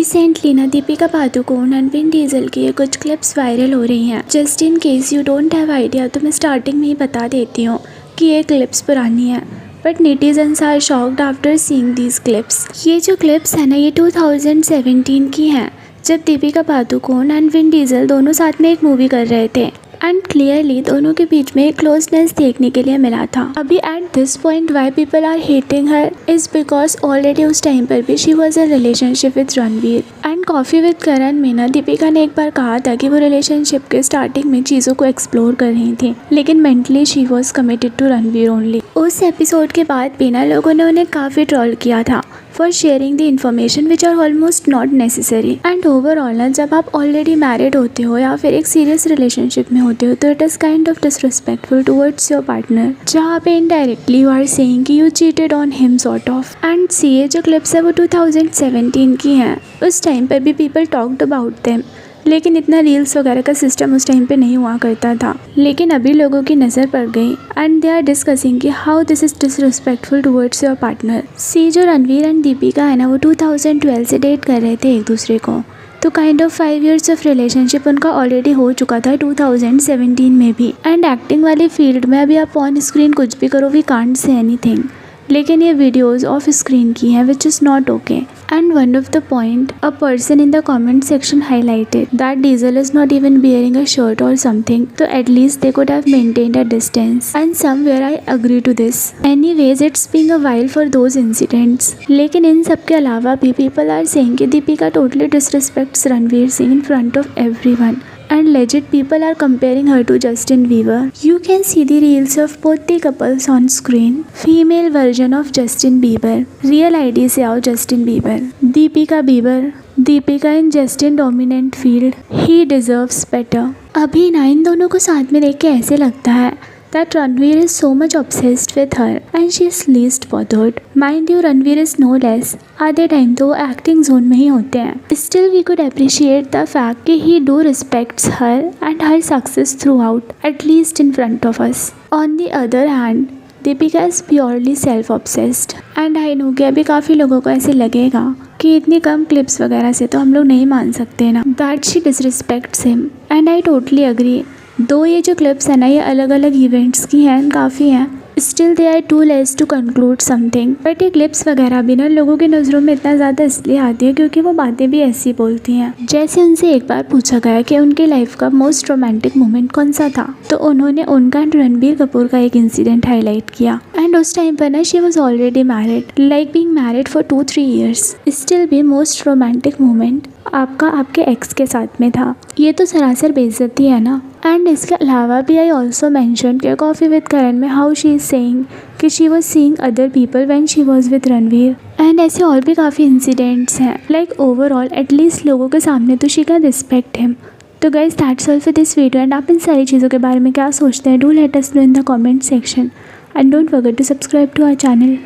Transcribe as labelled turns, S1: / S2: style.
S1: Recently ना Deepika Padukone and Vin Diesel की कुछ क्लिप्स वायरल हो रही हैं। Just in case you don't have idea तो मैं स्टार्टिंग में ही बता देती हूँ कि ये क्लिप्स पुरानी है, but netizens are shocked after seeing these clips. ये जो क्लिप्स है ना ये 2017 की हैं, जब Deepika Padukone and Vin Diesel दोनों साथ में एक मूवी कर रहे थे एंड क्लियरली दोनों के बीच में क्लोजनेस देखने के लिए मिला था। अभी at this point why people are hating her is because already उस टाइम पर भी she was a relationship with Ranveer and coffee with Karan में ना दीपिका ने एक बार कहा था कि वो रिलेशनशिप के स्टार्टिंग में चीज़ों को एक्सप्लोर कर रही थी, लेकिन mentally she was committed to Ranveer only. उस एपिसोड के बाद भी ना लोगों ने उन्हें काफ़ी ट्रोल किया था for sharing the information which are almost not necessary. And overall ना जब आप ऑलरेडी मैरिड होते हो या फिर एक सीरियस रिलेशनशिप में होते हो तो it is kind of disrespectful towards your partner, जहाँ पे इनडायरेक्टली यू आर सेइंग कि you cheated on him sort of. And see ये जो क्लिप्स है वो 2017 की हैं। उस टाइम पर भी पीपल टॉक्ड अबाउट देम, लेकिन इतना रील्स वगैरह का सिस्टम उस टाइम पे नहीं हुआ करता था। लेकिन अभी लोगों की नज़र पड़ गई एंड दे आर डिस्कसिंग कि how this is disrespectful towards your partner. See जो रणवीर एंड दीपिका है ना वो 2012 से डेट कर रहे थे एक दूसरे को, तो kind of 5 years of relationship उनका ऑलरेडी हो चुका था 2017 में भी। एंड एक्टिंग वाली फील्ड में अभी आप ऑन स्क्रीन कुछ भी करो वी कांट से एनीथिंग, लेकिन ये वीडियोस ऑफ स्क्रीन की हैं which is not okay. And one of the point a person in the comment section highlighted that diesel is not even bearing a shirt or something, तो at least they could have maintained a distance and somewhere I agree to this. Anyways it's being a while for those incidents. लेकिन इन सब के अलावा भी people are saying कि Deepika totally disrespects Ranveer Singh in front of everyone. And legit people are comparing her to Justin Bieber. You can see the reels of both the couples on screen. Female version of Justin Bieber. Real ID से आओ Justin Bieber. Deepika Bieber. Deepika in Justin dominant field. He deserves better. अभी ना इन दोनों को साथ में देख के ऐसे लगता है that Ranveer is so much obsessed with her and she is least bothered. Mind you, Ranveer is no less. आधे टाइम तो एक्टिंग जोन में ही होते हैं. Still we could appreciate the fact कि he do respects her and her success throughout, at least in front of us. On the other hand, Deepika is purely self-obsessed. And I know कि अभी काफ़ी लोगों को ऐसे लगेगा कि इतनी कम क्लिप्स वगैरह से तो हम लोग नहीं मान सकते ना that she disrespects him. And I totally agree. दो ये जो क्लिप्स है ना ये अलग अलग इवेंट्स की हैं, काफ़ी हैं, still they are too less to conclude something. But ये क्लिप्स वगैरह भी ना लोगों की नज़रों में इतना ज़्यादा इसलिए आती है क्योंकि वो बातें भी ऐसी बोलती हैं। जैसे उनसे एक बार पूछा गया कि उनकी लाइफ का मोस्ट रोमांटिक मोमेंट कौन सा था, तो उन्होंने उनका एंड रणबीर कपूर का एक इंसिडेंट हाईलाइट किया। एंड उस टाइम पर ना she was already married, like being married for 2-3 years। Still भी मोस्ट रोमांटिक मोमेंट आपका आपके एक्स के साथ में था। ये तो सरासर बेइज्जती है ना। एंड इसके अलावा भी आई ऑल्सो मैंशन कि कॉफ़ी विद करण में हाउ शी इज़ सेइंग कि she was seeing other people when she was with Ranveer. And ऐसे और भी काफ़ी इंसिडेंट्स हैं। लाइक ओवरऑल एटलीस्ट लोगों के सामने तो शी कैन रिस्पेक्ट हिम। तो guys that's all for this video. And आप इन सारी चीज़ों के बारे में क्या सोचते हैं, do let us know in the comment section and don't forget to subscribe to our channel.